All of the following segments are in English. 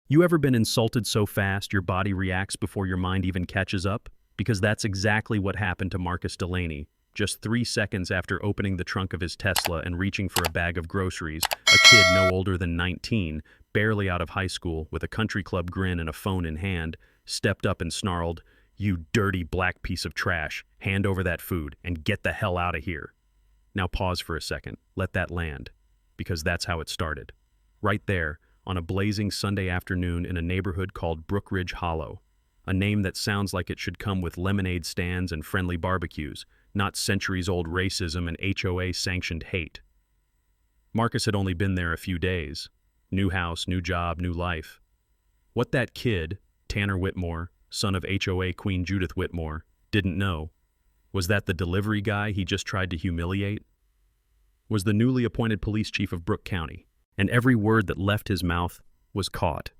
You ever been insulted so fast your body reacts before your mind even catches up? Because that's exactly what happened to Marcus Delaney. Just 3 seconds after opening the trunk of his Tesla and reaching for a bag of groceries, a kid no older than 19, barely out of high school, with a country club grin and a phone in hand, stepped up and snarled, "You dirty black piece of trash, hand over that food and get the hell out of here." Now pause for a second, let that land, because that's how it started. Right there, on a blazing Sunday afternoon in a neighborhood called Brookridge Hollow, a name that sounds like it should come with lemonade stands and friendly barbecues, not centuries-old racism and HOA-sanctioned hate. Marcus had only been there a few days. New house, new job, new life. What that kid, Tanner Whitmore, son of HOA Queen Judith Whitmore, didn't know was that the delivery guy he just tried to humiliate was the newly appointed police chief of Brooke County, and every word that left his mouth was caught.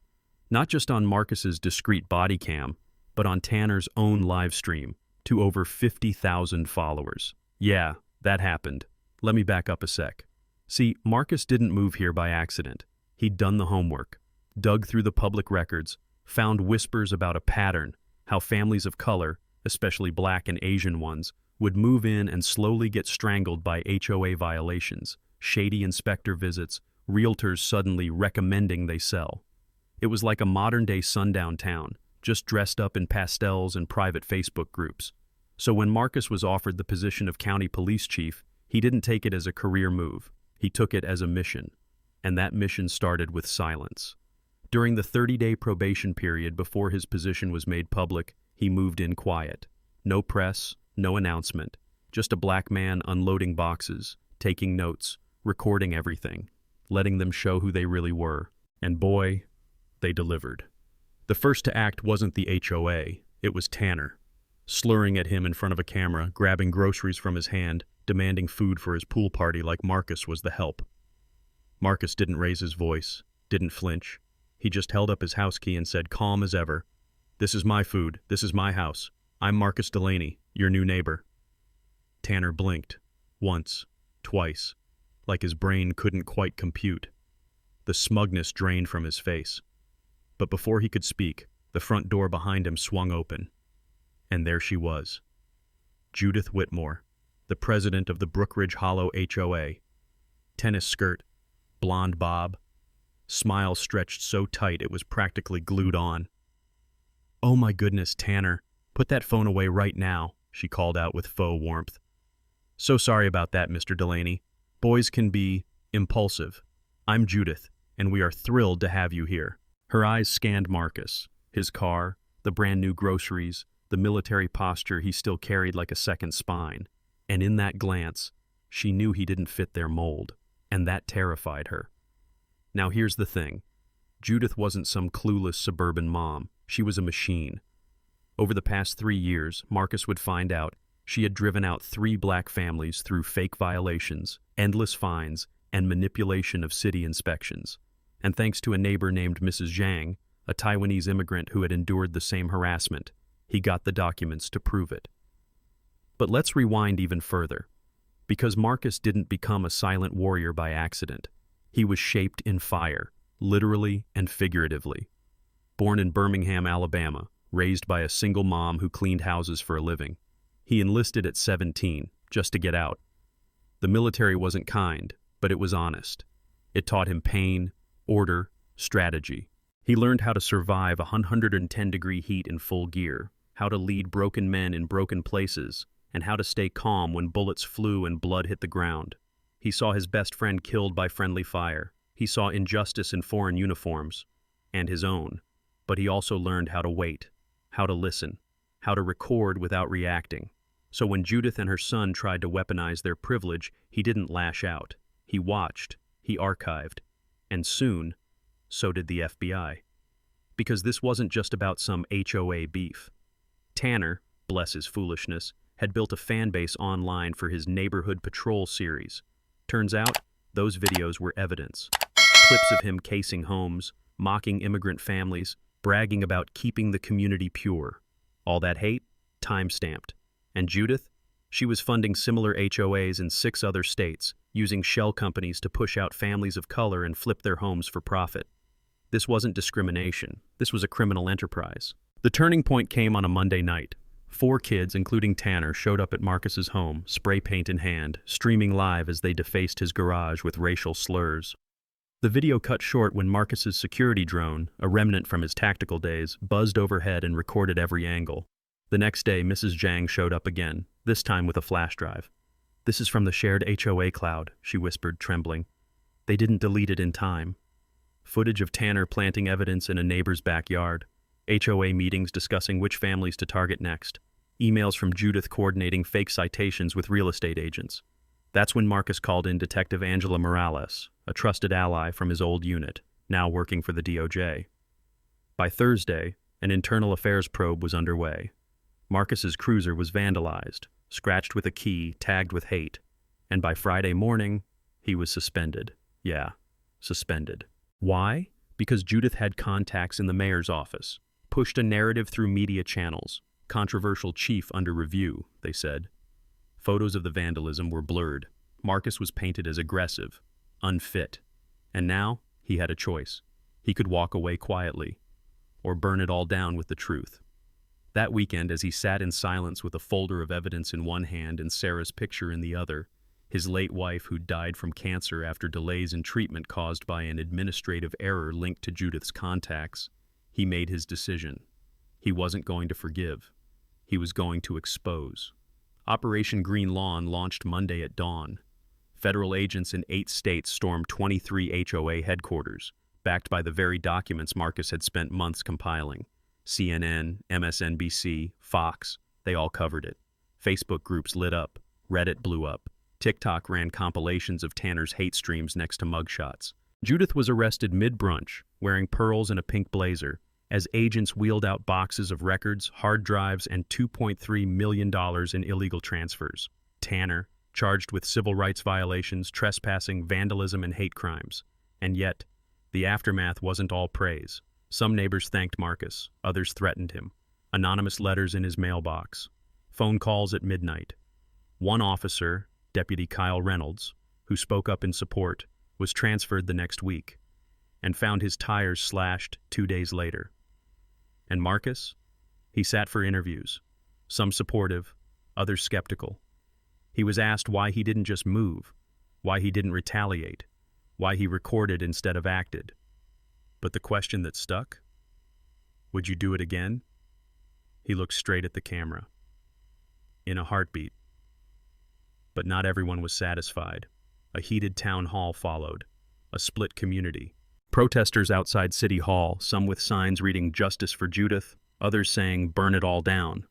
Not just on Marcus's discreet body cam, but on Tanner's own live stream to over 50,000 followers. Yeah, that happened. Let me back up a sec. See, Marcus didn't move here by accident. He'd done the homework, dug through the public records, found whispers about a pattern, how families of color, especially black and Asian ones, would move in and slowly get strangled by HOA violations, shady inspector visits, realtors suddenly recommending they sell. It was like a modern-day sundown town, just dressed up in pastels and private Facebook groups. So when Marcus was offered the position of county police chief, he didn't take it as a career move. He took it as a mission. And that mission started with silence. During the 30-day probation period before his position was made public, he moved in quiet. No press, no announcement. Just a black man unloading boxes, taking notes, recording everything, letting them show who they really were. And boy, they delivered. The first to act wasn't the HOA, it was Tanner. Slurring at him in front of a camera, grabbing groceries from his hand, demanding food for his pool party like Marcus was the help. Marcus didn't raise his voice, didn't flinch. He just held up his house key and said, calm as ever, "This is my food, this is my house. I'm Marcus Delaney, your new neighbor." Tanner blinked, once, twice, like his brain couldn't quite compute. The smugness drained from his face. But before he could speak, the front door behind him swung open. And there she was. Judith Whitmore, the president of the Brookridge Hollow HOA. Tennis skirt, blonde bob, smile stretched so tight it was practically glued on. "Oh my goodness, Tanner, put that phone away right now," she called out with faux warmth. "So sorry about that, Mr. Delaney. Boys can be impulsive. I'm Judith, and we are thrilled to have you here." Her eyes scanned Marcus, his car, the brand new groceries, the military posture he still carried like a second spine. And in that glance, she knew he didn't fit their mold, and that terrified her. Now here's the thing. Judith wasn't some clueless suburban mom. She was a machine. Over the past 3 years, Marcus would find out she had driven out 3 black families through fake violations, endless fines, and manipulation of city inspections. And thanks to a neighbor named Mrs. Zhang, a Taiwanese immigrant who had endured the same harassment, he got the documents to prove it. But let's rewind even further. Because Marcus didn't become a silent warrior by accident. He was shaped in fire, literally and figuratively. Born in Birmingham, Alabama, raised by a single mom who cleaned houses for a living. He enlisted at 17, just to get out. The military wasn't kind, but it was honest. It taught him pain, order, strategy. He learned how to survive 110-degree heat in full gear, how to lead broken men in broken places, and how to stay calm when bullets flew and blood hit the ground. He saw his best friend killed by friendly fire. He saw injustice in foreign uniforms, and his own. But he also learned how to wait, how to listen, how to record without reacting. So when Judith and her son tried to weaponize their privilege, he didn't lash out. He watched, he archived, and soon, so did the FBI. Because this wasn't just about some HOA beef. Tanner, bless his foolishness, had built a fan base online for his Neighborhood Patrol series. Turns out, those videos were evidence. Clips of him casing homes, mocking immigrant families, bragging about keeping the community pure. All that hate, time-stamped. And Judith? She was funding similar HOAs in 6 other states, using shell companies to push out families of color and flip their homes for profit. This wasn't discrimination. This was a criminal enterprise. The turning point came on a Monday night. 4 kids, including Tanner, showed up at Marcus's home, spray paint in hand, streaming live as they defaced his garage with racial slurs. The video cut short when Marcus's security drone, a remnant from his tactical days, buzzed overhead and recorded every angle. The next day, Mrs. Zhang showed up again, this time with a flash drive. "This is from the shared HOA cloud," she whispered, trembling. "They didn't delete it in time." Footage of Tanner planting evidence in a neighbor's backyard. HOA meetings discussing which families to target next. Emails from Judith coordinating fake citations with real estate agents. That's when Marcus called in Detective Angela Morales, a trusted ally from his old unit, now working for the DOJ. By Thursday, an internal affairs probe was underway. Marcus's cruiser was vandalized, scratched with a key, tagged with hate, and by Friday morning, he was suspended. Yeah, suspended. Why? Because Judith had contacts in the mayor's office, pushed a narrative through media channels. Controversial chief under review, they said. Photos of the vandalism were blurred. Marcus was painted as aggressive, unfit. And now, he had a choice. He could walk away quietly, or burn it all down with the truth. That weekend, as he sat in silence with a folder of evidence in one hand and Sarah's picture in the other, his late wife who died from cancer after delays in treatment caused by an administrative error linked to Judith's contacts, he made his decision. He wasn't going to forgive. He was going to expose. Operation Green Lawn launched Monday at dawn. Federal agents in 8 states stormed 23 HOA headquarters, backed by the very documents Marcus had spent months compiling. CNN, MSNBC, Fox, they all covered it. Facebook groups lit up. Reddit blew up. TikTok ran compilations of Tanner's hate streams next to mugshots. Judith was arrested mid-brunch, wearing pearls and a pink blazer, as agents wheeled out boxes of records, hard drives, and $2.3 million in illegal transfers. Tanner, charged with civil rights violations, trespassing, vandalism, and hate crimes. And yet, the aftermath wasn't all praise. Some neighbors thanked Marcus, others threatened him. Anonymous letters in his mailbox. Phone calls at midnight. One officer, Deputy Kyle Reynolds, who spoke up in support, was transferred the next week and found his tires slashed 2 days later. And Marcus? He sat for interviews, some supportive, others skeptical. He was asked why he didn't just move, why he didn't retaliate, why he recorded instead of acted. But the question that stuck? Would you do it again? He looked straight at the camera. In a heartbeat. But not everyone was satisfied. A heated town hall followed. A split community. Protesters outside City Hall, some with signs reading "Justice for Judith," others saying "Burn it all down."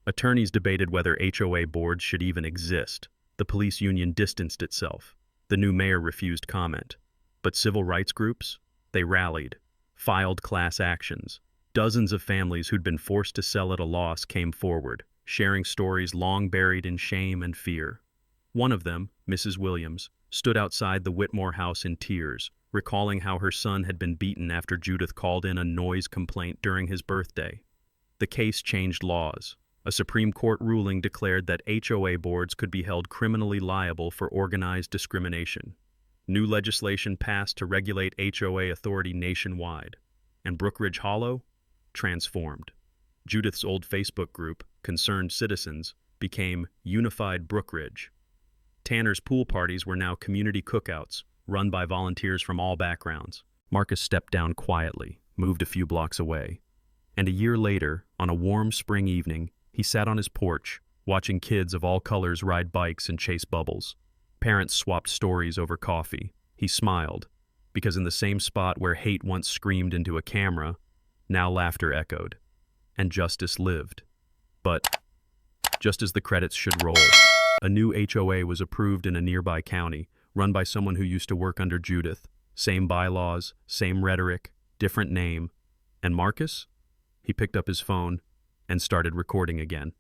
Attorneys debated whether HOA boards should even exist. The police union distanced itself. The new mayor refused comment. But civil rights groups? They rallied, filed class actions. Dozens of families who'd been forced to sell at a loss came forward, sharing stories long buried in shame and fear. One of them, Mrs. Williams, stood outside the Whitmore house in tears, recalling how her son had been beaten after Judith called in a noise complaint during his birthday. The case changed laws. A Supreme Court ruling declared that HOA boards could be held criminally liable for organized discrimination. New legislation passed to regulate HOA authority nationwide, and Brookridge Hollow transformed. Judith's old Facebook group, Concerned Citizens, became Unified Brookridge. Tanner's pool parties were now community cookouts, run by volunteers from all backgrounds. Marcus stepped down quietly, moved a few blocks away. And a year later, on a warm spring evening, he sat on his porch, watching kids of all colors ride bikes and chase bubbles. Parents swapped stories over coffee. He smiled, because in the same spot where hate once screamed into a camera, now laughter echoed, and justice lived. But, just as the credits should roll, a new HOA was approved in a nearby county, run by someone who used to work under Judith. Same bylaws, same rhetoric, different name. And Marcus? He picked up his phone and started recording again.